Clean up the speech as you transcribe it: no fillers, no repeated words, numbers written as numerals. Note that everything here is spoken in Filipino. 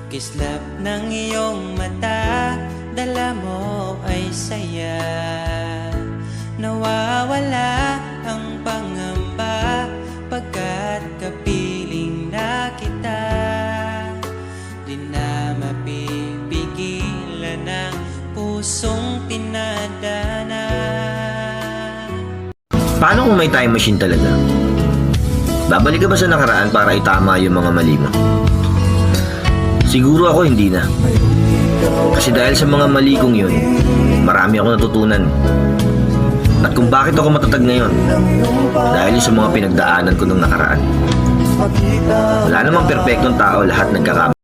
Kislap ng iyong mata, dala mo ay saya. Nawawala ang pangamba pagkat kapiling na kita. Di na mapipigilan ang pusong tinadana. Paano kung may time machine talaga? Babalik ka ba sa nakaraan para itama yung mga mali mo? Siguro ako hindi na. Kasi dahil sa mga mali kong yun, marami ako natutunan. At kung bakit ako matatag ngayon, dahil sa mga pinagdaanan ko nung nakaraan. Wala namang perpektong tao, lahat nagkakamali.